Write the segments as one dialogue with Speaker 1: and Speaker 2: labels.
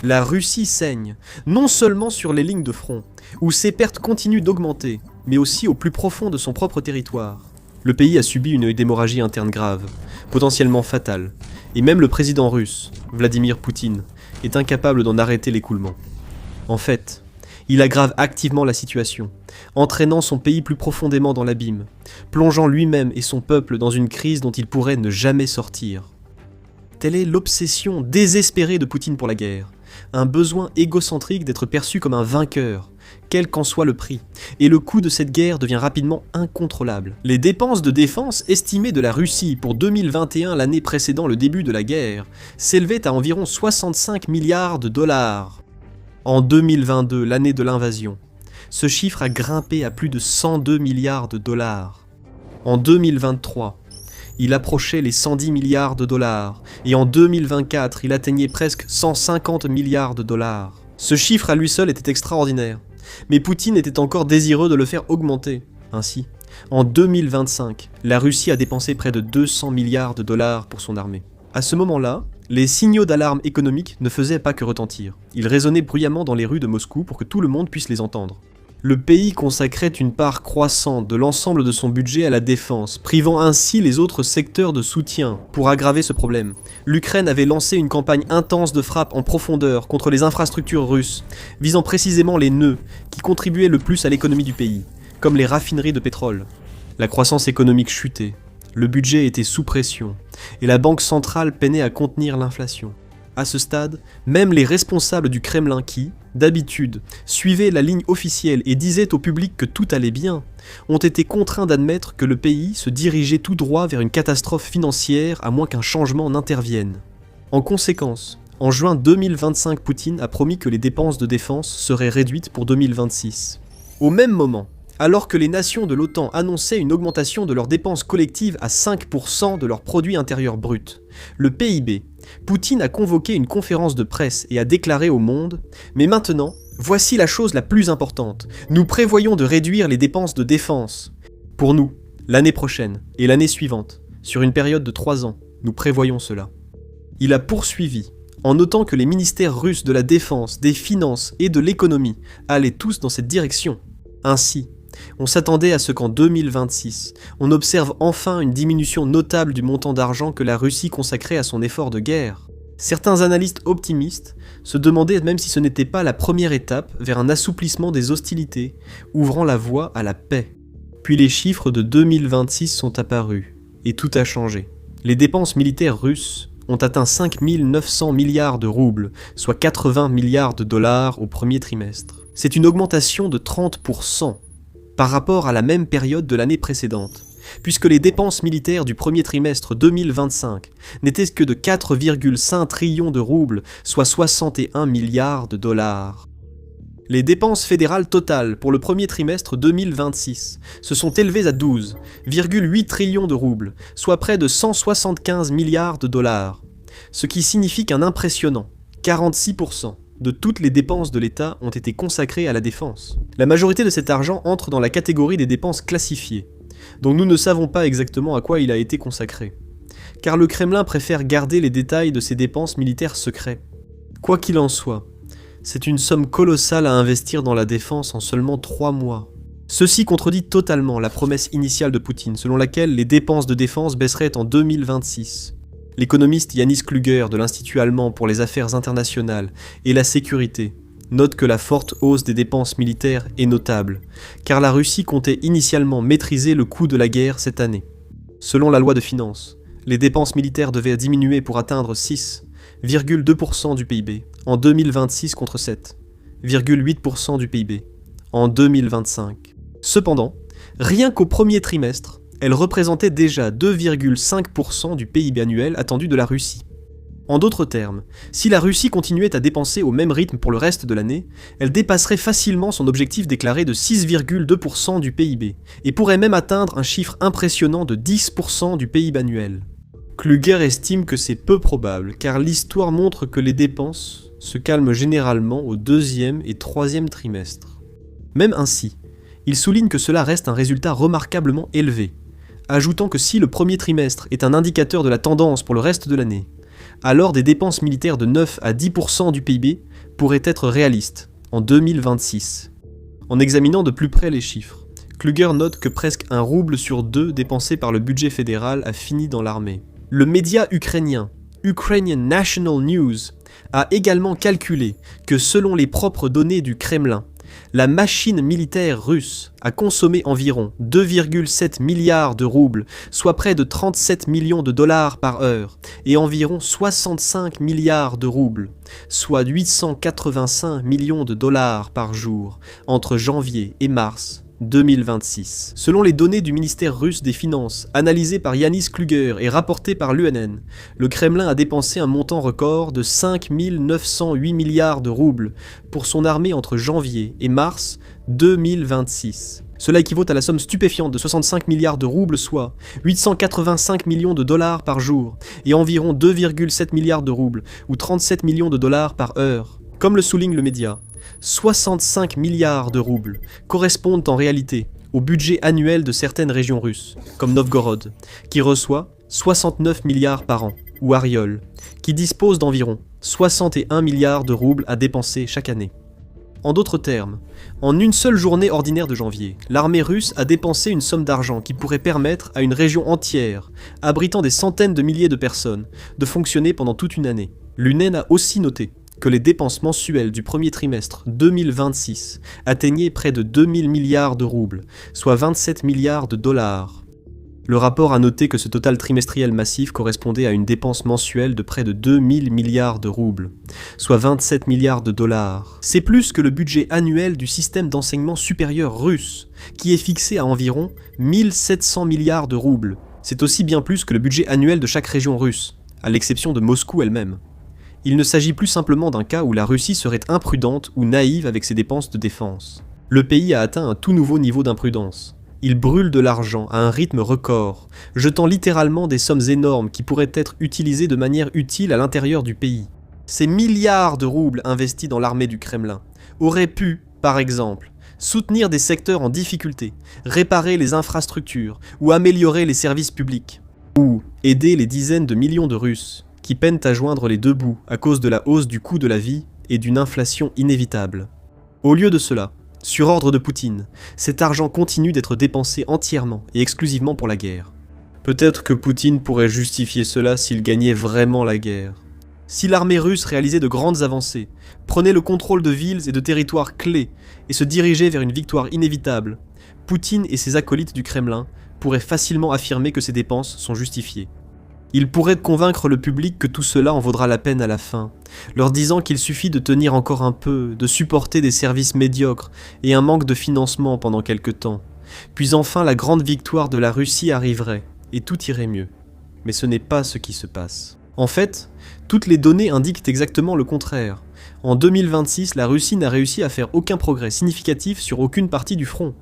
Speaker 1: La Russie saigne, non seulement sur les lignes de front, où ses pertes continuent d'augmenter, mais aussi au plus profond de son propre territoire. Le pays a subi une hémorragie interne grave, potentiellement fatale, et même le président russe, Vladimir Poutine, est incapable d'en arrêter l'écoulement. En fait, il aggrave activement la situation, entraînant son pays plus profondément dans l'abîme, plongeant lui-même et son peuple dans une crise dont il pourrait ne jamais sortir. Telle est l'obsession désespérée de Poutine pour la guerre, un besoin égocentrique d'être perçu comme un vainqueur, quel qu'en soit le prix, et le coût de cette guerre devient rapidement incontrôlable. Les dépenses de défense estimées de la Russie pour 2021, l'année précédant le début de la guerre, s'élevaient à environ 65 milliards de dollars. En 2022, l'année de l'invasion, ce chiffre a grimpé à plus de 102 milliards de dollars. En 2023, il approchait les 110 milliards de dollars, et en 2024, il atteignait presque 150 milliards de dollars. Ce chiffre à lui seul était extraordinaire, mais Poutine était encore désireux de le faire augmenter. Ainsi, en 2025, la Russie a dépensé près de 200 milliards de dollars pour son armée. À ce moment-là, les signaux d'alarme économique ne faisaient pas que retentir. Ils résonnaient bruyamment dans les rues de Moscou pour que tout le monde puisse les entendre. Le pays consacrait une part croissante de l'ensemble de son budget à la défense, privant ainsi les autres secteurs de soutien. Pour aggraver ce problème, l'Ukraine avait lancé une campagne intense de frappe en profondeur contre les infrastructures russes, visant précisément les nœuds qui contribuaient le plus à l'économie du pays, comme les raffineries de pétrole. La croissance économique chutait, le budget était sous pression, et la banque centrale peinait à contenir l'inflation. À ce stade, même les responsables du Kremlin qui, d'habitude, suivaient la ligne officielle et disaient au public que tout allait bien, ont été contraints d'admettre que le pays se dirigeait tout droit vers une catastrophe financière à moins qu'un changement n'intervienne. En conséquence, en juin 2025, Poutine a promis que les dépenses de défense seraient réduites pour 2026. Au même moment, alors que les nations de l'OTAN annonçaient une augmentation de leurs dépenses collectives à 5% de leur produit intérieur brut, le PIB, Poutine a convoqué une conférence de presse et a déclaré au monde « Mais maintenant, voici la chose la plus importante. Nous prévoyons de réduire les dépenses de défense. Pour nous, l'année prochaine et l'année suivante, sur une période de 3 ans, nous prévoyons cela. » Il a poursuivi, en notant que les ministères russes de la défense, des finances et de l'économie allaient tous dans cette direction. Ainsi, on s'attendait à ce qu'en 2026, on observe enfin une diminution notable du montant d'argent que la Russie consacrait à son effort de guerre. Certains analystes optimistes se demandaient même si ce n'était pas la première étape vers un assouplissement des hostilités, ouvrant la voie à la paix. Puis les chiffres de 2026 sont apparus, et tout a changé. Les dépenses militaires russes ont atteint 5 900 milliards de roubles, soit 80 milliards de dollars au premier trimestre. C'est une augmentation de 30%. Par rapport à la même période de l'année précédente, puisque les dépenses militaires du premier trimestre 2025 n'étaient que de 4,5 trillions de roubles, soit 61 milliards de dollars. Les dépenses fédérales totales pour le premier trimestre 2026 se sont élevées à 12,8 trillions de roubles, soit près de 175 milliards de dollars, ce qui signifie qu'un impressionnant 46% de toutes les dépenses de l'État ont été consacrées à la défense. La majorité de cet argent entre dans la catégorie des dépenses classifiées, dont nous ne savons pas exactement à quoi il a été consacré, car le Kremlin préfère garder les détails de ses dépenses militaires secrets. Quoi qu'il en soit, c'est une somme colossale à investir dans la défense en seulement 3 mois. Ceci contredit totalement la promesse initiale de Poutine, selon laquelle les dépenses de défense baisseraient en 2026. L'économiste Yanis Kluger de l'Institut allemand pour les affaires internationales et la sécurité note que la forte hausse des dépenses militaires est notable, car la Russie comptait initialement maîtriser le coût de la guerre cette année. Selon la loi de finances, les dépenses militaires devaient diminuer pour atteindre 6,2% du PIB en 2026 contre 7,8% du PIB en 2025. Cependant, rien qu'au premier trimestre, elle représentait déjà 2,5% du PIB annuel attendu de la Russie. En d'autres termes, si la Russie continuait à dépenser au même rythme pour le reste de l'année, elle dépasserait facilement son objectif déclaré de 6,2% du PIB, et pourrait même atteindre un chiffre impressionnant de 10% du PIB annuel. Kluger estime que c'est peu probable, car l'histoire montre que les dépenses se calment généralement au 2e et 3e trimestre. Même ainsi, il souligne que cela reste un résultat remarquablement élevé, ajoutant que si le premier trimestre est un indicateur de la tendance pour le reste de l'année, alors des dépenses militaires de 9 à 10% du PIB pourrait être réaliste, en 2026. En examinant de plus près les chiffres, Kluger note que presque 1 rouble sur 2 dépensé par le budget fédéral a fini dans l'armée. Le média ukrainien, Ukrainian National News, a également calculé que selon les propres données du Kremlin, la machine militaire russe a consommé environ 2,7 milliards de roubles, soit près de 37 millions de dollars par heure, et environ 65 milliards de roubles, soit 885 millions de dollars par jour, entre janvier et mars 2026. Selon les données du ministère russe des Finances, analysées par Yanis Kluger et rapportées par l'UNN, le Kremlin a dépensé un montant record de 5 908 milliards de roubles pour son armée entre janvier et mars 2026. Cela équivaut à la somme stupéfiante de 65 milliards de roubles, soit 885 millions de dollars par jour, et environ 2,7 milliards de roubles, ou 37 millions de dollars par heure. Comme le souligne le média, 65 milliards de roubles correspondent en réalité au budget annuel de certaines régions russes, comme Novgorod, qui reçoit 69 milliards par an, ou Ariol, qui dispose d'environ 61 milliards de roubles à dépenser chaque année. En d'autres termes, en une seule journée ordinaire de janvier, l'armée russe a dépensé une somme d'argent qui pourrait permettre à une région entière, abritant des centaines de milliers de personnes, de fonctionner pendant toute une année. L'UNN a aussi noté que les dépenses mensuelles du premier trimestre 2026 atteignaient près de 2000 milliards de roubles, soit 27 milliards de dollars. Le rapport a noté que ce total trimestriel massif correspondait à une dépense mensuelle de près de 2000 milliards de roubles, soit 27 milliards de dollars. C'est plus que le budget annuel du système d'enseignement supérieur russe, qui est fixé à environ 1700 milliards de roubles. C'est aussi bien plus que le budget annuel de chaque région russe, à l'exception de Moscou elle-même. Il ne s'agit plus simplement d'un cas où la Russie serait imprudente ou naïve avec ses dépenses de défense. Le pays a atteint un tout nouveau niveau d'imprudence. Il brûle de l'argent à un rythme record, jetant littéralement des sommes énormes qui pourraient être utilisées de manière utile à l'intérieur du pays. Ces milliards de roubles investis dans l'armée du Kremlin auraient pu, par exemple, soutenir des secteurs en difficulté, réparer les infrastructures ou améliorer les services publics, ou aider les dizaines de millions de Russes qui peinent à joindre les deux bouts à cause de la hausse du coût de la vie et d'une inflation inévitable. Au lieu de cela, sur ordre de Poutine, cet argent continue d'être dépensé entièrement et exclusivement pour la guerre. Peut-être que Poutine pourrait justifier cela s'il gagnait vraiment la guerre. Si l'armée russe réalisait de grandes avancées, prenait le contrôle de villes et de territoires clés et se dirigeait vers une victoire inévitable, Poutine et ses acolytes du Kremlin pourraient facilement affirmer que ces dépenses sont justifiées. Ils pourraient convaincre le public que tout cela en vaudra la peine à la fin, leur disant qu'il suffit de tenir encore un peu, de supporter des services médiocres et un manque de financement pendant quelque temps. Puis enfin la grande victoire de la Russie arriverait, et tout irait mieux. Mais ce n'est pas ce qui se passe. En fait, toutes les données indiquent exactement le contraire. En 2026, la Russie n'a réussi à faire aucun progrès significatif sur aucune partie du front.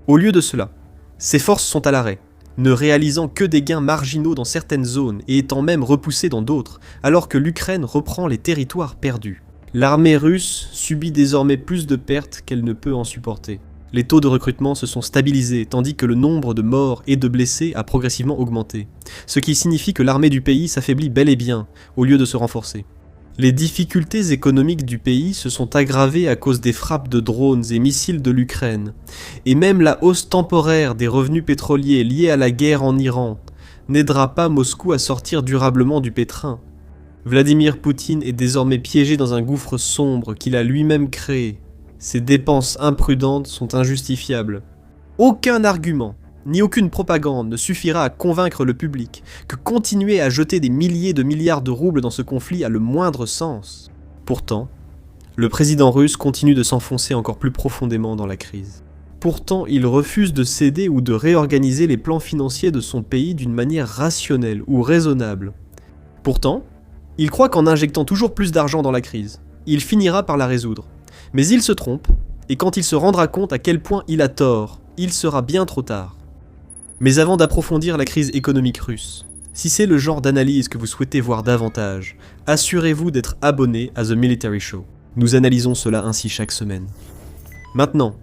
Speaker 1: Au lieu de cela, ses forces sont à l'arrêt, ne réalisant que des gains marginaux dans certaines zones et étant même repoussées dans d'autres, alors que l'Ukraine reprend les territoires perdus. L'armée russe subit désormais plus de pertes qu'elle ne peut en supporter. Les taux de recrutement se sont stabilisés, tandis que le nombre de morts et de blessés a progressivement augmenté, ce qui signifie que l'armée du pays s'affaiblit bel et bien, au lieu de se renforcer. Les difficultés économiques du pays se sont aggravées à cause des frappes de drones et missiles de l'Ukraine, et même la hausse temporaire des revenus pétroliers liés à la guerre en Iran n'aidera pas Moscou à sortir durablement du pétrin. Vladimir Poutine est désormais piégé dans un gouffre sombre qu'il a lui-même créé. Ses dépenses imprudentes sont injustifiables. Aucun argument, ni aucune propagande ne suffira à convaincre le public que continuer à jeter des milliers de milliards de roubles dans ce conflit a le moindre sens. Pourtant, le président russe continue de s'enfoncer encore plus profondément dans la crise. Pourtant, il refuse de céder ou de réorganiser les plans financiers de son pays d'une manière rationnelle ou raisonnable. Pourtant, il croit qu'en injectant toujours plus d'argent dans la crise, il finira par la résoudre. Mais il se trompe, et quand il se rendra compte à quel point il a tort, il sera bien trop tard. Mais avant d'approfondir la crise économique russe, si c'est le genre d'analyse que vous souhaitez voir davantage, assurez-vous d'être abonné à The Military Show. Nous analysons cela ainsi chaque semaine. Maintenant,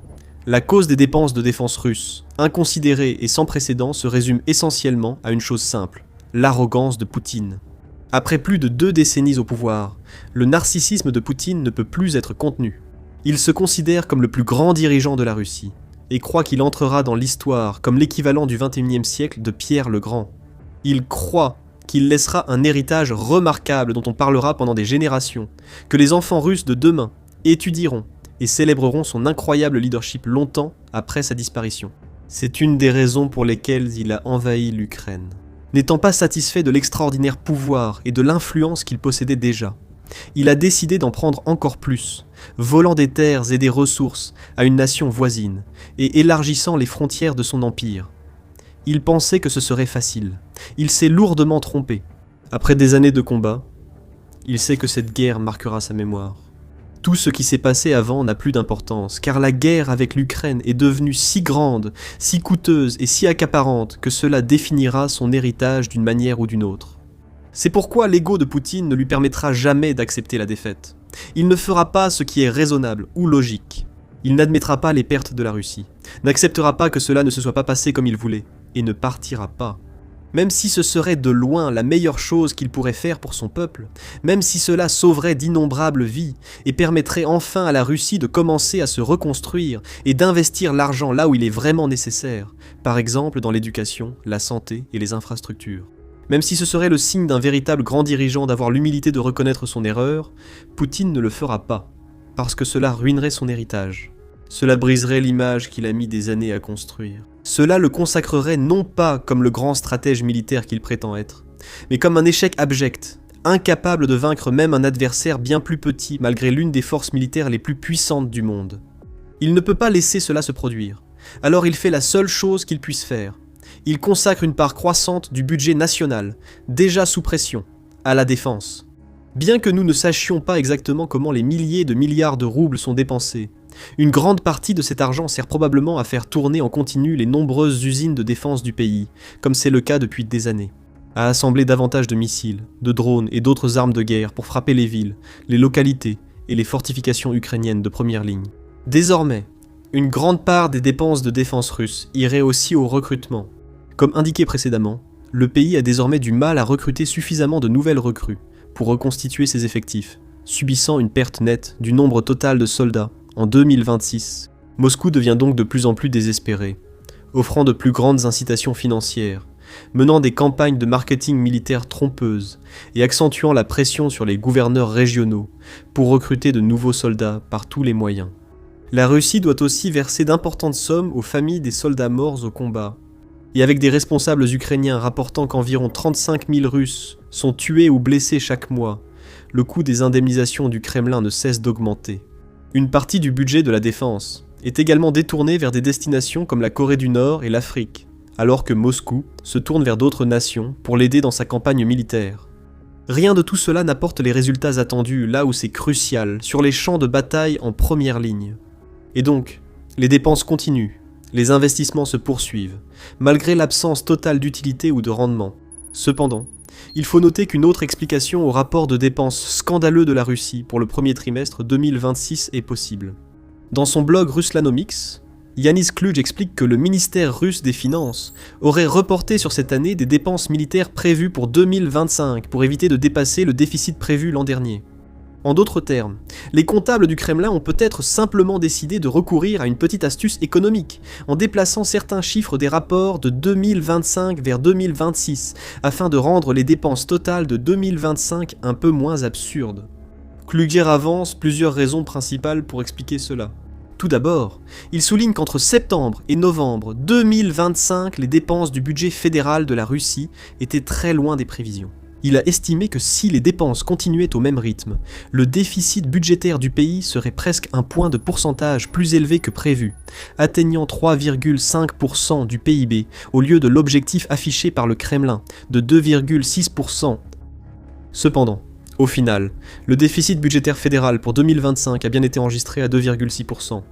Speaker 1: la cause des dépenses de défense russes, inconsidérées et sans précédent, se résume essentiellement à une chose simple, l'arrogance de Poutine. Après plus de 2 décennies au pouvoir, le narcissisme de Poutine ne peut plus être contenu. Il se considère comme le plus grand dirigeant de la Russie, et croit qu'il entrera dans l'histoire comme l'équivalent du XXIe siècle de Pierre le Grand. Il croit qu'il laissera un héritage remarquable dont on parlera pendant des générations, que les enfants russes de demain étudieront et célébreront son incroyable leadership longtemps après sa disparition. C'est une des raisons pour lesquelles il a envahi l'Ukraine. N'étant pas satisfait de l'extraordinaire pouvoir et de l'influence qu'il possédait déjà, il a décidé d'en prendre encore plus, volant des terres et des ressources à une nation voisine et élargissant les frontières de son empire. Il pensait que ce serait facile. Il s'est lourdement trompé. Après des années de combat, il sait que cette guerre marquera sa mémoire. Tout ce qui s'est passé avant n'a plus d'importance, car la guerre avec l'Ukraine est devenue si grande, si coûteuse et si accaparante que cela définira son héritage d'une manière ou d'une autre. C'est pourquoi l'ego de Poutine ne lui permettra jamais d'accepter la défaite. Il ne fera pas ce qui est raisonnable ou logique. Il n'admettra pas les pertes de la Russie, n'acceptera pas que cela ne se soit pas passé comme il voulait, et ne partira pas. Même si ce serait de loin la meilleure chose qu'il pourrait faire pour son peuple, même si cela sauverait d'innombrables vies et permettrait enfin à la Russie de commencer à se reconstruire et d'investir l'argent là où il est vraiment nécessaire, par exemple dans l'éducation, la santé et les infrastructures. Même si ce serait le signe d'un véritable grand dirigeant d'avoir l'humilité de reconnaître son erreur, Poutine ne le fera pas, parce que cela ruinerait son héritage. Cela briserait l'image qu'il a mis des années à construire. Cela le consacrerait non pas comme le grand stratège militaire qu'il prétend être, mais comme un échec abject, incapable de vaincre même un adversaire bien plus petit malgré l'une des forces militaires les plus puissantes du monde. Il ne peut pas laisser cela se produire, alors il fait la seule chose qu'il puisse faire. Il consacre une part croissante du budget national, déjà sous pression, à la défense. Bien que nous ne sachions pas exactement comment les milliers de milliards de roubles sont dépensés, une grande partie de cet argent sert probablement à faire tourner en continu les nombreuses usines de défense du pays, comme c'est le cas depuis des années, à assembler davantage de missiles, de drones et d'autres armes de guerre pour frapper les villes, les localités et les fortifications ukrainiennes de première ligne. Désormais, une grande part des dépenses de défense russes irait aussi au recrutement. Comme indiqué précédemment, le pays a désormais du mal à recruter suffisamment de nouvelles recrues pour reconstituer ses effectifs, subissant une perte nette du nombre total de soldats. En 2026, Moscou devient donc de plus en plus désespéré, offrant de plus grandes incitations financières, menant des campagnes de marketing militaire trompeuses et accentuant la pression sur les gouverneurs régionaux pour recruter de nouveaux soldats par tous les moyens. La Russie doit aussi verser d'importantes sommes aux familles des soldats morts au combat, et avec des responsables ukrainiens rapportant qu'environ 35 000 Russes sont tués ou blessés chaque mois, le coût des indemnisations du Kremlin ne cesse d'augmenter. Une partie du budget de la défense est également détournée vers des destinations comme la Corée du Nord et l'Afrique, alors que Moscou se tourne vers d'autres nations pour l'aider dans sa campagne militaire. Rien de tout cela n'apporte les résultats attendus là où c'est crucial, sur les champs de bataille en première ligne. Et donc, les dépenses continuent, les investissements se poursuivent, malgré l'absence totale d'utilité ou de rendement. Cependant, il faut noter qu'une autre explication au rapport de dépenses scandaleux de la Russie pour le premier trimestre 2026 est possible. Dans son blog Ruslanomics, Yanis Kluge explique que le ministère russe des Finances aurait reporté sur cette année des dépenses militaires prévues pour 2025 pour éviter de dépasser le déficit prévu l'an dernier. En d'autres termes, les comptables du Kremlin ont peut-être simplement décidé de recourir à une petite astuce économique, en déplaçant certains chiffres des rapports de 2025 vers 2026, afin de rendre les dépenses totales de 2025 un peu moins absurdes. Kluger avance plusieurs raisons principales pour expliquer cela. Tout d'abord, il souligne qu'entre septembre et novembre 2025, les dépenses du budget fédéral de la Russie étaient très loin des prévisions. Il a estimé que si les dépenses continuaient au même rythme, le déficit budgétaire du pays serait presque un point de pourcentage plus élevé que prévu, atteignant 3,5% du PIB au lieu de l'objectif affiché par le Kremlin de 2,6%. Cependant, au final, le déficit budgétaire fédéral pour 2025 a bien été enregistré à 2,6%.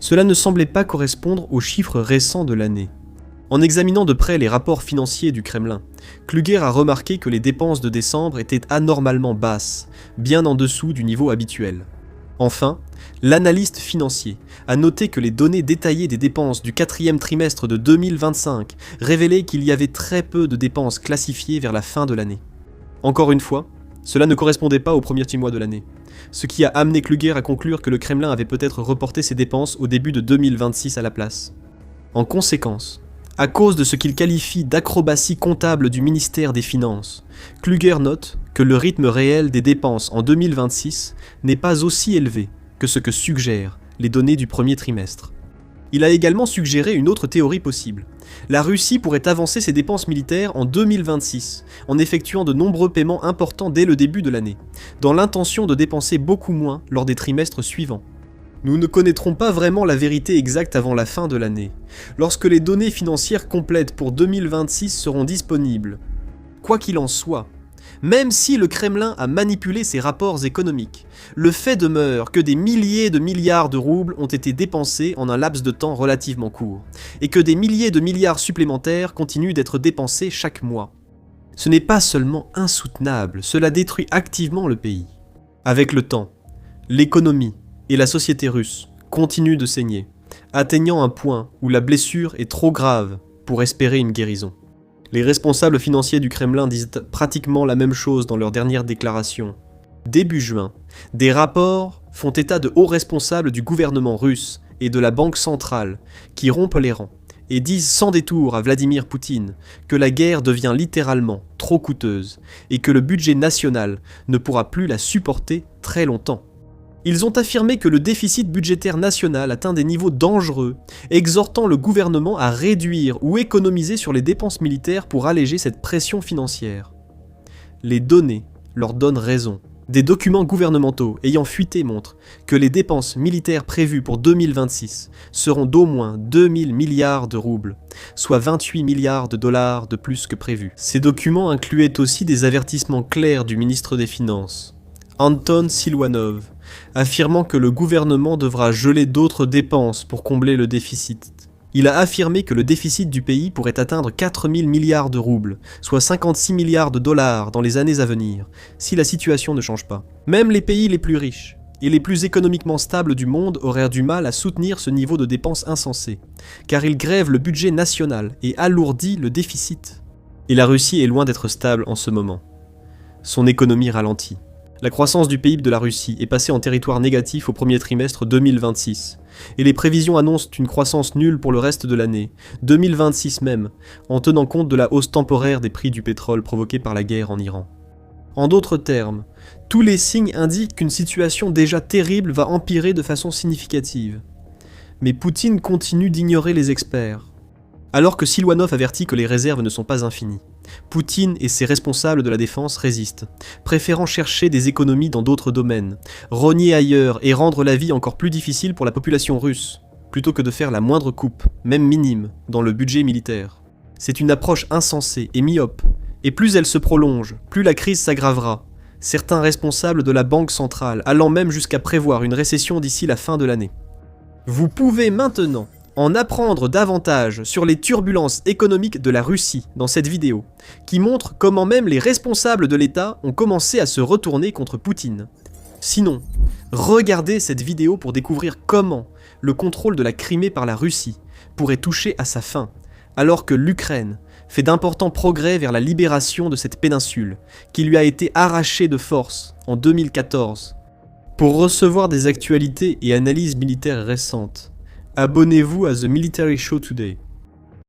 Speaker 1: Cela ne semblait pas correspondre aux chiffres récents de l'année. En examinant de près les rapports financiers du Kremlin, Kluger a remarqué que les dépenses de décembre étaient anormalement basses, bien en dessous du niveau habituel. Enfin, l'analyste financier a noté que les données détaillées des dépenses du quatrième trimestre de 2025 révélaient qu'il y avait très peu de dépenses classifiées vers la fin de l'année. Encore une fois, cela ne correspondait pas au premier 6 mois de l'année, ce qui a amené Kluger à conclure que le Kremlin avait peut-être reporté ses dépenses au début de 2026 à la place. En conséquence, à cause de ce qu'il qualifie d'acrobatie comptable du ministère des Finances, Kluger note que le rythme réel des dépenses en 2026 n'est pas aussi élevé que ce que suggèrent les données du premier trimestre. Il a également suggéré une autre théorie possible. La Russie pourrait avancer ses dépenses militaires en 2026, en effectuant de nombreux paiements importants dès le début de l'année, dans l'intention de dépenser beaucoup moins lors des trimestres suivants. Nous ne connaîtrons pas vraiment la vérité exacte avant la fin de l'année, lorsque les données financières complètes pour 2026 seront disponibles. Quoi qu'il en soit, même si le Kremlin a manipulé ses rapports économiques, le fait demeure que des milliers de milliards de roubles ont été dépensés en un laps de temps relativement court, et que des milliers de milliards supplémentaires continuent d'être dépensés chaque mois. Ce n'est pas seulement insoutenable, cela détruit activement le pays. Avec le temps, l'économie et la société russe continuent de saigner, atteignant un point où la blessure est trop grave pour espérer une guérison. Les responsables financiers du Kremlin disent pratiquement la même chose dans leur dernière déclaration. Début juin, des rapports font état de hauts responsables du gouvernement russe et de la Banque centrale qui rompent les rangs et disent sans détour à Vladimir Poutine que la guerre devient littéralement trop coûteuse et que le budget national ne pourra plus la supporter très longtemps. Ils ont affirmé que le déficit budgétaire national atteint des niveaux dangereux, exhortant le gouvernement à réduire ou économiser sur les dépenses militaires pour alléger cette pression financière. Les données leur donnent raison. Des documents gouvernementaux ayant fuité montrent que les dépenses militaires prévues pour 2026 seront d'au moins 2000 milliards de roubles, soit 28 milliards de dollars de plus que prévu. Ces documents incluaient aussi des avertissements clairs du ministre des Finances, Anton Siluanov, affirmant que le gouvernement devra geler d'autres dépenses pour combler le déficit. Il a affirmé que le déficit du pays pourrait atteindre 4000 milliards de roubles, soit 56 milliards de dollars dans les années à venir, si la situation ne change pas. Même les pays les plus riches et les plus économiquement stables du monde auraient du mal à soutenir ce niveau de dépenses insensé, car il grève le budget national et alourdit le déficit. Et la Russie est loin d'être stable en ce moment. Son économie ralentit. La croissance du PIB de la Russie est passée en territoire négatif au premier trimestre 2026, et les prévisions annoncent une croissance nulle pour le reste de l'année, 2026 même, en tenant compte de la hausse temporaire des prix du pétrole provoquée par la guerre en Iran. En d'autres termes, tous les signes indiquent qu'une situation déjà terrible va empirer de façon significative. Mais Poutine continue d'ignorer les experts, alors que Siluanov avertit que les réserves ne sont pas infinies. Poutine et ses responsables de la défense résistent, préférant chercher des économies dans d'autres domaines, rogner ailleurs et rendre la vie encore plus difficile pour la population russe, plutôt que de faire la moindre coupe, même minime, dans le budget militaire. C'est une approche insensée et myope, et plus elle se prolonge, plus la crise s'aggravera, certains responsables de la Banque centrale allant même jusqu'à prévoir une récession d'ici la fin de l'année. Vous pouvez maintenant en apprendre davantage sur les turbulences économiques de la Russie dans cette vidéo, qui montre comment même les responsables de l'État ont commencé à se retourner contre Poutine. Sinon, regardez cette vidéo pour découvrir comment le contrôle de la Crimée par la Russie pourrait toucher à sa fin, alors que l'Ukraine fait d'importants progrès vers la libération de cette péninsule, qui lui a été arrachée de force en 2014. Pour recevoir des actualités et analyses militaires récentes, abonnez-vous à The Military Show Today.